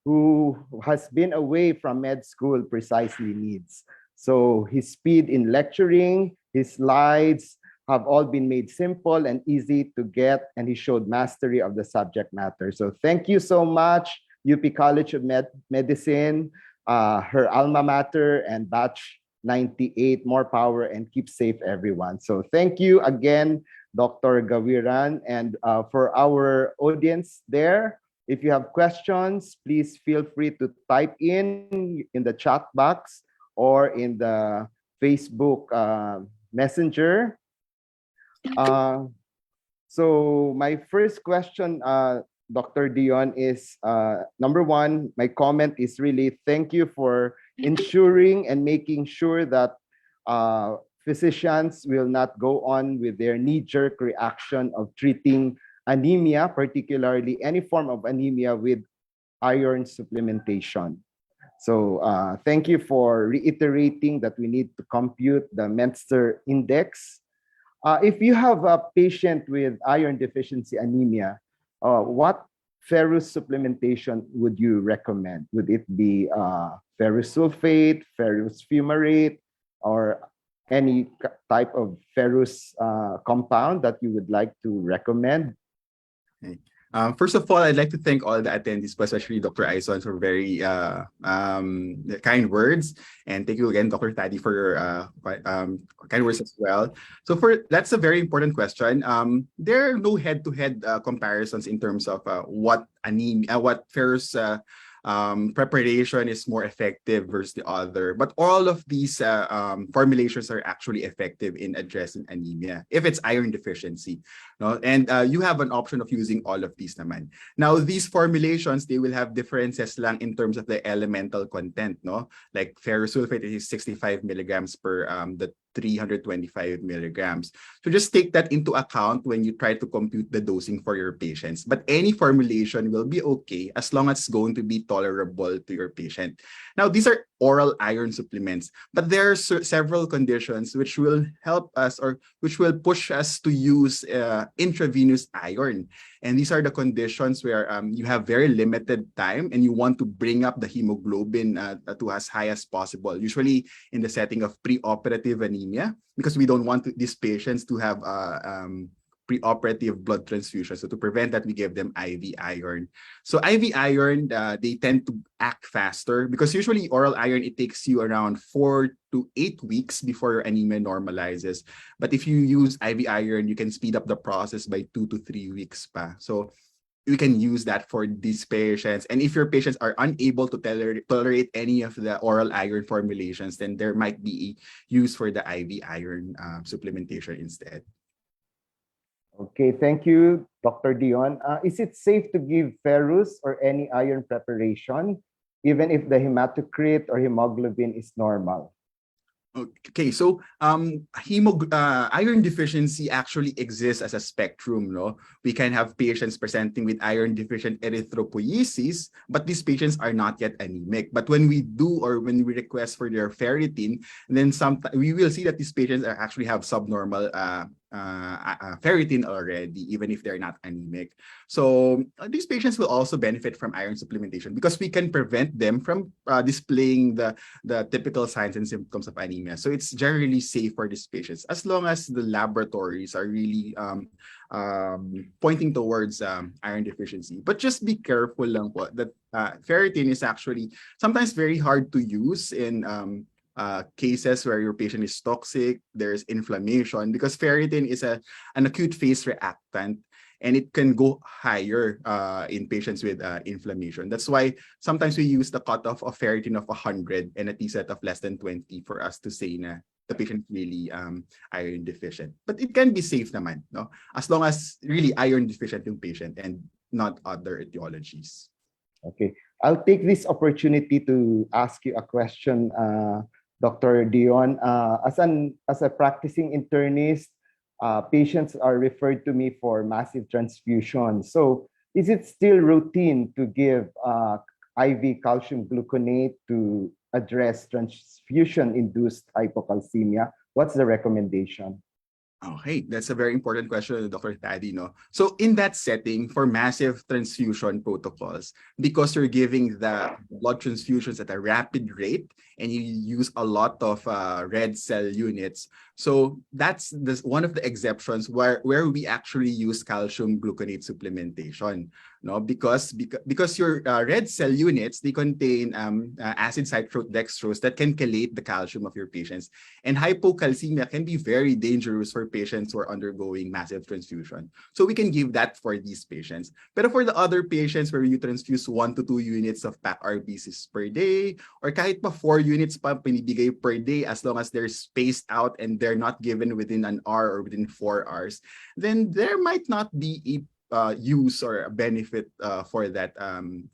S2: who has been away from med school precisely needs. So his speed in lecturing, his slides have all been made simple and easy to get, and he showed mastery of the subject matter. So thank you so much, UP College of Medicine, her alma mater, and batch 98. More power and keep safe, everyone. So thank you again, Dr. Gawiran. And for our audience there, if you have questions, please feel free to type in the chat box or in the Facebook Messenger. So my first question, Dr. Dion, is number one, my comment is really thank you for ensuring and making sure that physicians will not go on with their knee-jerk reaction of treating anemia, particularly any form of anemia, with iron supplementation. So thank you for reiterating that we need to compute the Menster index. If you have a patient with iron deficiency anemia, what ferrous supplementation would you recommend? Would it be ferrous sulfate, ferrous fumarate, or any type of ferrous compound that you would like to recommend?
S3: Okay. First of all, I'd like to thank all the attendees, especially Dr. Aison, for very kind words. And thank you again, Dr. Thadi, for your kind words as well. So that's a very important question. There are no head-to-head comparisons in terms of what ferrous preparation is more effective versus the other. But all of these formulations are actually effective in addressing anemia if it's iron deficiency. No? And you have an option of using all of these naman. Now, these formulations, they will have differences lang in terms of the elemental content. No? Like ferrous sulfate is 65 milligrams per the 325 milligrams. So just take that into account when you try to compute the dosing for your patients. But any formulation will be okay as long as it's going to be tolerable to your patient. Now, these are oral iron supplements, but there are several conditions which will help us or which will push us to use intravenous iron. And these are the conditions where you have very limited time and you want to bring up the hemoglobin to as high as possible, usually in the setting of preoperative anemia, because we don't want these patients to have preoperative blood transfusion. So to prevent that, we give them IV iron. So IV iron, they tend to act faster because usually oral iron, it takes you around 4 to 8 weeks before your anemia normalizes. But if you use IV iron, you can speed up the process by 2 to 3 weeks pa. So we can use that for these patients. And if your patients are unable to tolerate any of the oral iron formulations, then there might be a use for the IV iron supplementation instead.
S2: Okay, thank you, Dr. Dion. Is it safe to give ferrous or any iron preparation, even if the hematocrit or hemoglobin is normal?
S3: Okay, so iron deficiency actually exists as a spectrum, no? We can have patients presenting with iron deficient erythropoiesis, but these patients are not yet anemic. But when we do or when we request for their ferritin, then we will see that these patients actually have subnormal ferritin already, even if they're not anemic. So these patients will also benefit from iron supplementation because we can prevent them from displaying the typical signs and symptoms of anemia. So it's generally safe for these patients as long as the laboratories are really pointing towards iron deficiency. But just be careful lang po that ferritin is actually sometimes very hard to use in cases where your patient is toxic, there's inflammation, because ferritin is an acute phase reactant and it can go higher in patients with inflammation. That's why sometimes we use the cutoff of ferritin of 100 and a T-set of less than 20 for us to say na the patient really iron deficient. But it can be safe naman, no? As long as really iron deficient yung patient and not other etiologies.
S2: Okay, I'll take this opportunity to ask you a question, Dr. Dion. As a practicing internist, patients are referred to me for massive transfusion. So is it still routine to give IV calcium gluconate to address transfusion-induced hypocalcemia? What's the recommendation?
S3: Okay, that's a very important question, Dr. Taddy, no? So in that setting, for massive transfusion protocols, because you're giving the blood transfusions at a rapid rate and you use a lot of red cell units, so that's one of the exceptions where we actually use calcium gluconate supplementation, no? Because your red cell units, they contain acid citrate dextrose that can chelate the calcium of your patients. And hypocalcemia can be very dangerous for patients who are undergoing massive transfusion. So we can give that for these patients. But for the other patients where you transfuse 1 to 2 units of packed RBCs per day, or kahit pa 4 units pa pinibigay per day, as long as they're spaced out and they're not given within an hour or within 4 hours, then there might not be a use or a benefit for that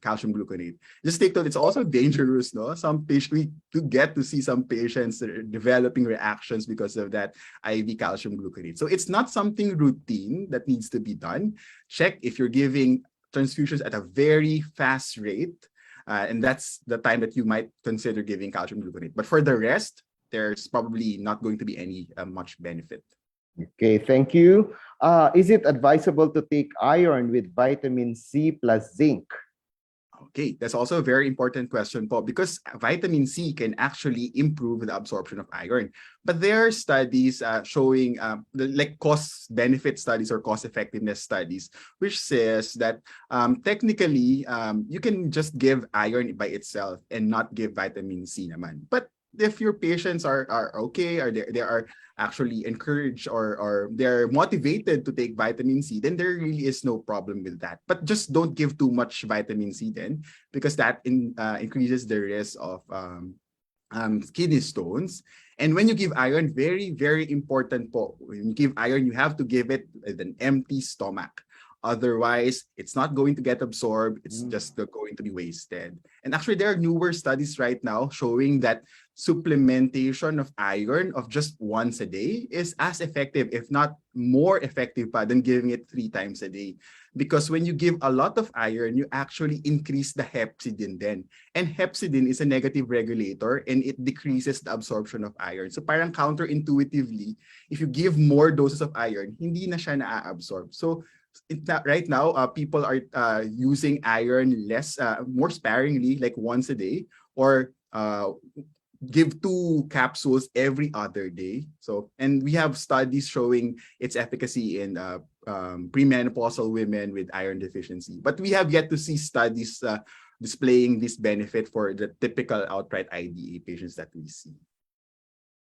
S3: calcium gluconate. Just take note, it's also dangerous, no? Some patients, we do get to see some patients that are developing reactions because of that IV calcium gluconate. So it's not something routine that needs to be done. Check if you're giving transfusions at a very fast rate, and that's the time that you might consider giving calcium gluconate. But for the rest, there's probably not going to be any much benefit.
S2: Okay, thank you. Is it advisable to take iron with vitamin C plus zinc?
S3: Okay, that's also a very important question po, because vitamin C can actually improve the absorption of iron. But there are studies showing like cost-benefit studies or cost-effectiveness studies, which says that technically you can just give iron by itself and not give vitamin C naman. But if your patients are okay, or they are actually encouraged or they're motivated to take vitamin C, then there really is no problem with that. But just don't give too much vitamin C then, because that increases the risk of kidney stones. And when you give iron, very, very important po, when you give iron, you have to give it with an empty stomach. Otherwise, it's not going to get absorbed. It's just going to be wasted. And actually, there are newer studies right now showing that supplementation of iron of just once a day is as effective, if not more effective pa, than giving it 3 times a day. Because when you give a lot of iron, you actually increase the hepcidin then. And hepcidin is a negative regulator and it decreases the absorption of iron. So parang counterintuitively, if you give more doses of iron, hindi na siya na-absorb. So right now, people are using iron more sparingly, like once a day, or give 2 capsules every other day. So, and we have studies showing its efficacy in premenopausal women with iron deficiency. But we have yet to see studies displaying this benefit for the typical outright IDA patients that we see.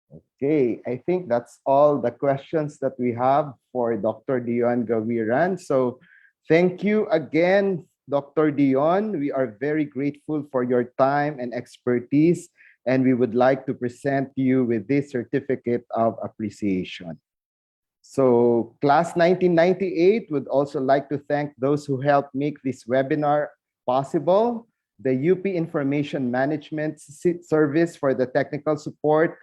S2: Okay, I think that's all the questions that we have for Dr. Dion Gawiran. So thank you again, Dr. Dion. We are very grateful for your time and expertise, and we would like to present you with this certificate of appreciation. So class 1998 would also like to thank those who helped make this webinar possible, the UP Information Management Service for the technical support,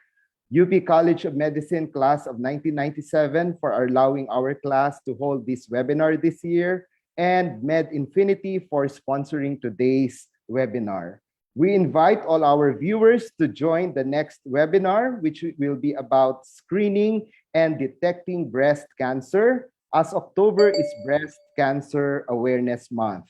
S2: UP College of Medicine class of 1997 for allowing our class to hold this webinar this year, and Med Infinity for sponsoring today's webinar. We invite all our viewers to join the next webinar, which will be about screening and detecting breast cancer, as October is Breast Cancer Awareness Month.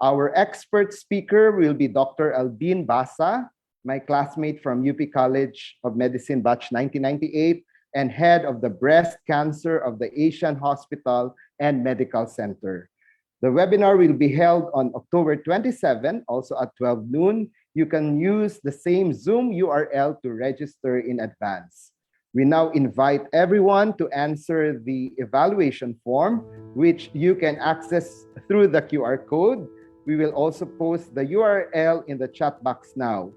S2: Our expert speaker will be Dr. Albin Basa, my classmate from UP College of Medicine batch 1998 and head of the breast cancer of the Asian Hospital and Medical Center. The webinar will be held on October 27, also at 12 noon. You can use the same Zoom URL to register in advance. We now invite everyone to answer the evaluation form, which you can access through the QR code. We will also post the URL in the chat box now.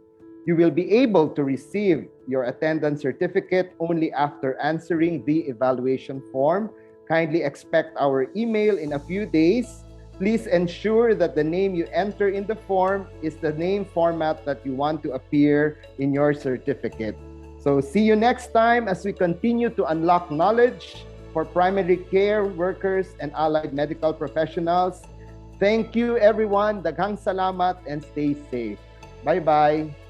S2: You will be able to receive your attendance certificate only after answering the evaluation form. Kindly expect our email in a few days. Please ensure that the name you enter in the form is the name format that you want to appear in your certificate. So see you next time as we continue to unlock knowledge for primary care workers and allied medical professionals. Thank you, everyone. Daghang salamat and stay safe. Bye-bye.